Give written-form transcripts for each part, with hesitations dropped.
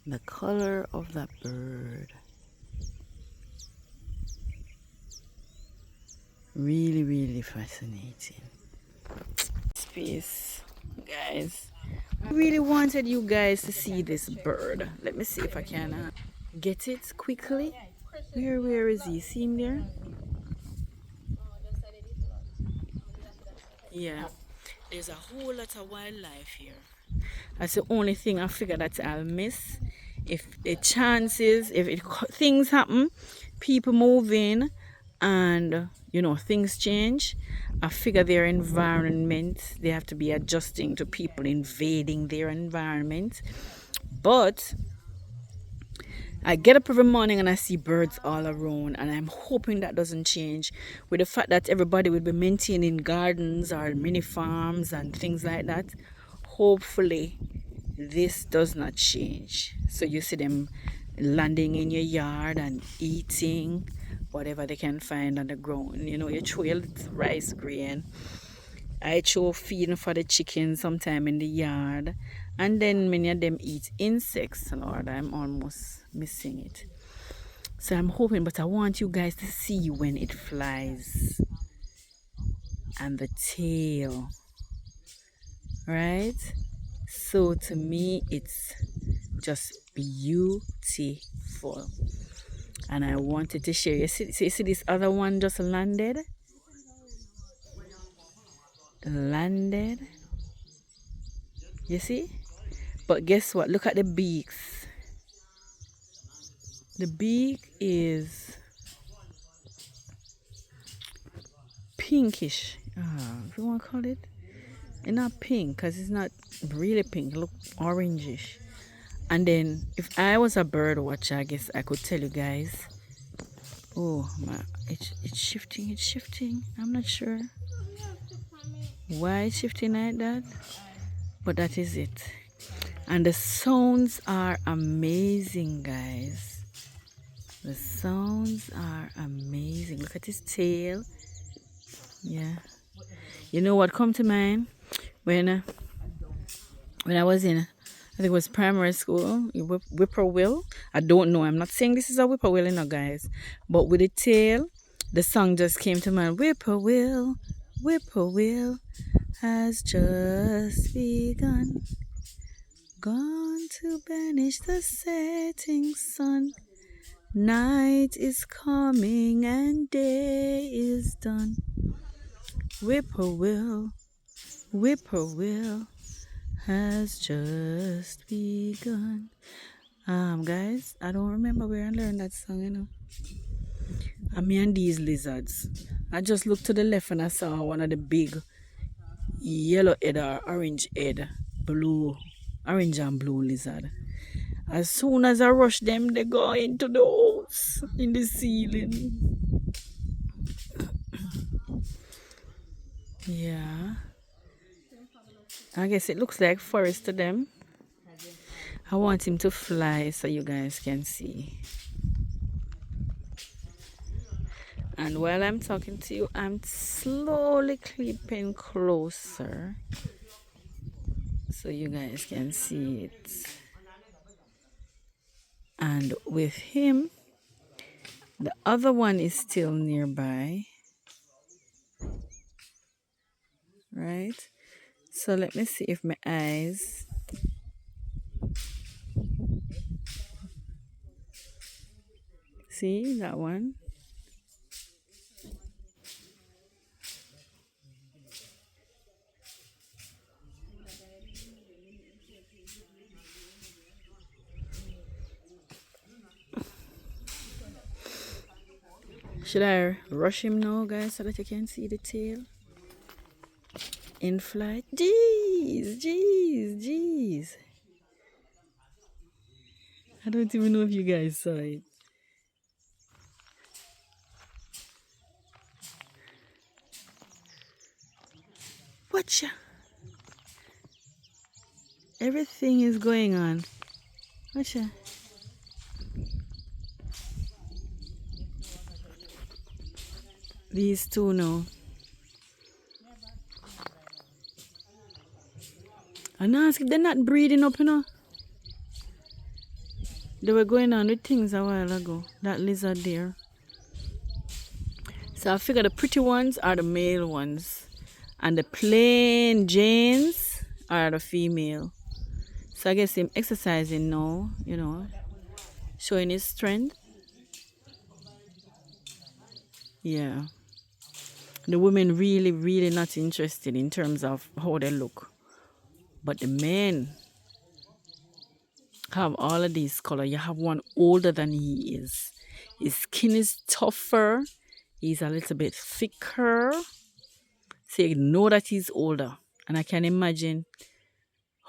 The color of that bird. Really, really fascinating. Space, guys. I really wanted you guys to see this bird. Let me see if I can get it quickly. Where is he? See him there? Yeah. There's a whole lot of wildlife here. That's the only thing I figure that I'll miss. If the chances, things happen, people move in, and things change. I figure their environment, they have to be adjusting to people invading their environment. But I get up every morning and I see birds all around, and I'm hoping that doesn't change with the fact that everybody will be maintaining gardens or mini farms and things like that. Hopefully, this does not change. So you see them landing in your yard and eating whatever they can find on the ground. You throw your rice grain. I throw feeding for the chickens sometime in the yard. And then many of them eat insects. Lord, I'm almost missing it. So I'm hoping, but I want you guys to see when it flies. And the tail. Right? So to me, it's just beautiful. And I wanted to share. You see this other one just landed? Landed. You see? But guess what? Look at the beaks. The beak is pinkish. If you want to call it. It's not pink because it's not really pink. It looks orangish. And then if I was a bird watcher, I guess I could tell you guys. Oh, it's shifting. I'm not sure why it's shifting like that. But that is it. And the sounds are amazing, guys. The sounds are amazing. Look at his tail. Yeah. You know what come to mind? When I was in, I think it was primary school, whippoorwill. I don't know. I'm not saying this is a whippoorwill, guys. But with the tail, the song just came to mind. Whippoorwill, whippoorwill has just begun. Gone to banish the setting sun. Night is coming and day is done. Whippoorwill, whippoorwill has just begun. Guys, I don't remember where I learned that song, And me and these lizards. I just looked to the left and I saw one of the big yellow head or orange head, orange and blue lizard. As soon as I rush them, they go into the holes in the ceiling. Yeah. I guess it looks like forest to them. I want him to fly so you guys can see. And while I'm talking to you, I'm slowly creeping closer so you guys can see it. And with him, the other one is still nearby. Right? So let me see if my eyes... See that one? Should I rush him now, guys, so that you can see the tail? In flight. Jeez. I don't even know if you guys saw it. Watcha. Everything is going on. Watcha. These two now. And ask if they're not breeding up, They were going on with things a while ago. That lizard there. So I figure the pretty ones are the male ones. And the plain Janes are the female. So I guess him exercising now, you know, showing his strength. Yeah. The women really, really not interested in terms of how they look. But the men have all of these color. You have one older than he is. His skin is tougher. He's a little bit thicker. So you know that he's older. And I can imagine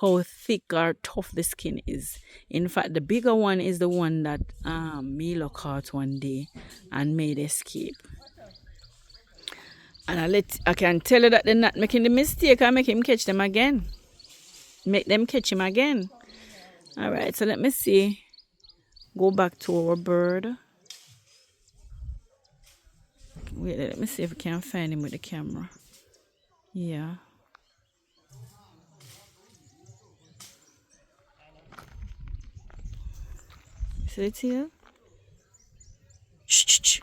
how thick or tough the skin is. In fact, the bigger one is the one that Milo caught one day and made escape. And I can tell you that they're not making the mistake. I make him catch them again. Make them catch him again. All right, so let me see. Go back to our bird. Wait, let me see if we can find him with the camera. Yeah. See it here? Shh.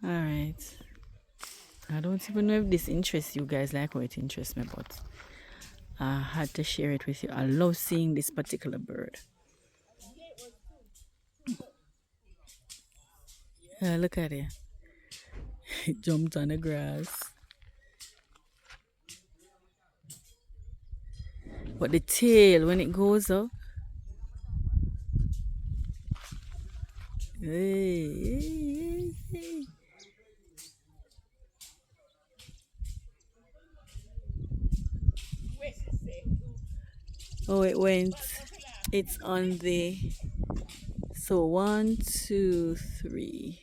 All right. I don't even know if this interests you guys like how it interests me, but I had to share it with you. I love seeing this particular bird. Yeah, look at it. It jumped on the grass. But the tail, when it goes up, hey. Oh, it went. It's on the. So 1, 2, 3.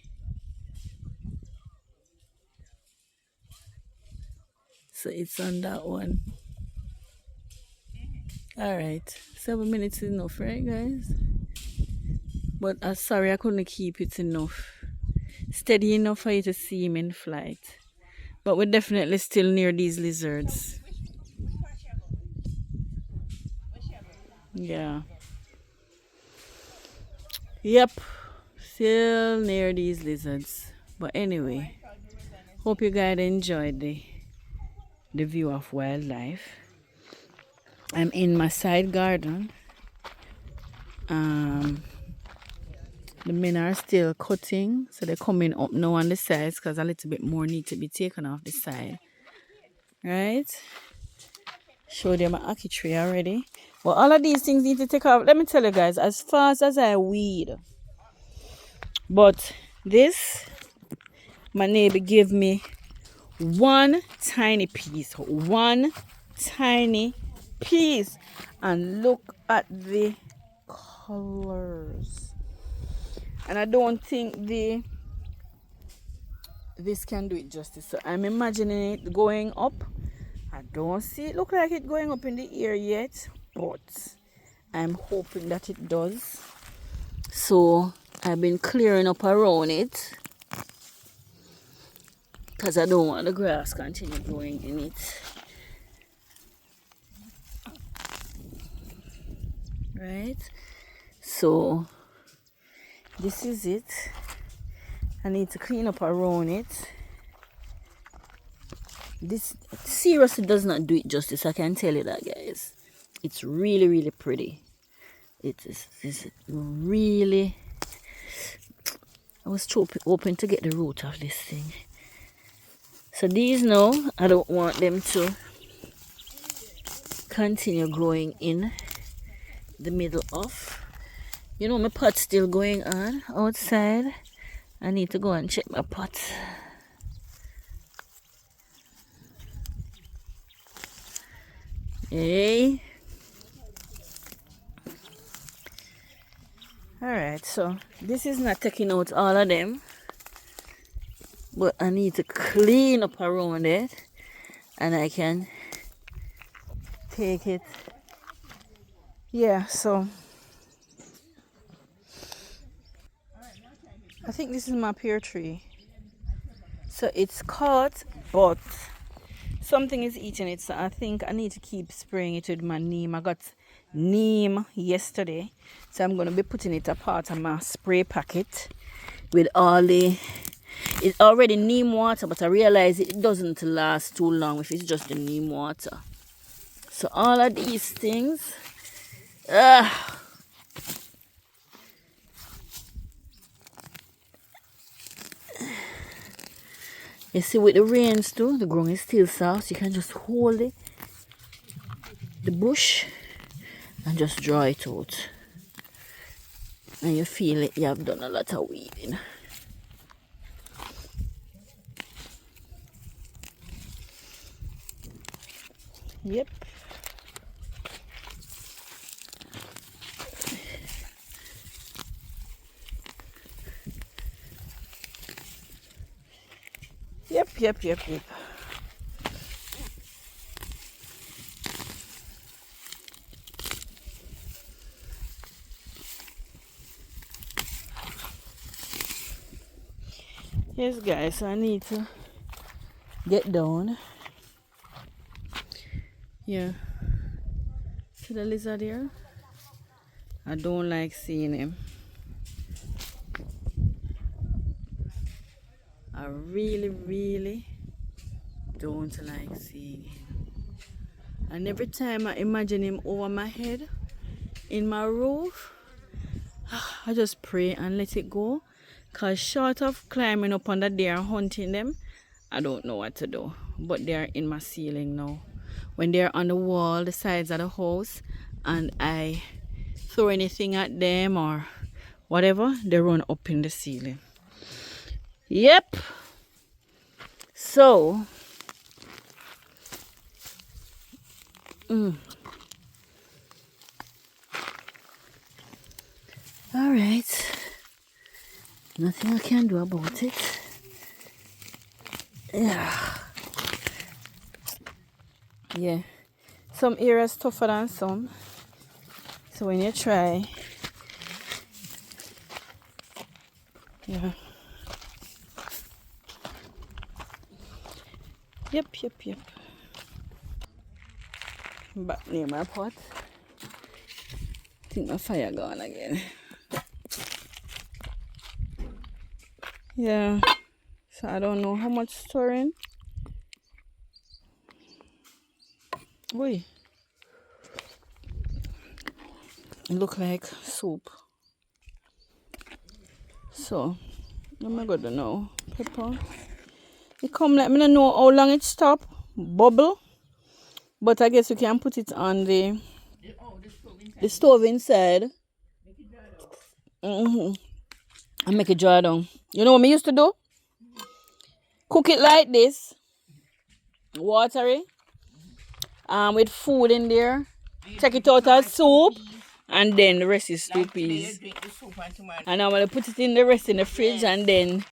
So it's on that one. All right, 7 minutes is enough, right, guys? But I'm sorry I couldn't keep it enough. Steady enough for you to see him in flight. But we're definitely still near these lizards. Yeah. Yep. Still near these lizards. But anyway, hope you guys enjoyed the view of wildlife. I'm in my side garden. The men are still cutting, so they're coming up now on the sides because a little bit more need to be taken off the side. Right? Show them an ackee tree already. But all of these things need to take off. Let me tell you guys, as fast as I weed. But this, my neighbor gave me one tiny piece. One tiny piece. And look at the colors. And I don't think this can do it justice. So I'm imagining it going up. I don't see it look like it going up in the air yet, but I'm hoping that it does. So I've been clearing up around it because I don't want the grass continue growing in it. Right? So this is it. I need to clean up around it. This seriously does not do it justice. I can tell you that, guys. It's really, really pretty. It is really. I was hoping to get the root of this thing. So these now, I don't want them to continue growing in the middle of. You know, my pot's still going on outside. I need to go and check my pot. Hey. Alright, so this is not taking out all of them. But I need to clean up around it. And I can take it. Yeah, so I think this is my pear tree. So it's cut, but something is eating it, so I think I need to keep spraying it with my neem. I got neem yesterday, so I'm going to be putting it a part of my spray packet with all the... It's already neem water, but I realize it doesn't last too long if it's just the neem water. So all of these things... You see, with the rains too, the ground is still soft, so you can just hold it, the bush, and just draw it out. And you feel it, you have done a lot of weeding. Yep. Yep. Yes, guys, so I need to get down. Yeah. See the lizard here? I don't like seeing him. I really don't like seeing him. And every time I imagine him over my head, in my roof, I just pray and let it go. Because short of climbing up under there and hunting them, I don't know what to do. But they're in my ceiling now. When they're on the wall, the sides of the house, and I throw anything at them or whatever, they run up in the ceiling. Yep. So, all right. Nothing I can do about it. Yeah. Some areas tougher than some. So when you try, yeah. Yep. Back near my pot. I think my fire gone again. Yeah. So I don't know how much stirring. Wait. It look like soup. So, what am I gonna know? Pepper. It come, let me know how long it stop. Bubble. But I guess you can put it on the stove inside. And make it dry down. You know what I used to do? Cook it like this. Watery. With food in there. Take it out as soup. And then the rest is stew peas. And I'm going to put it in the rest in the fridge and then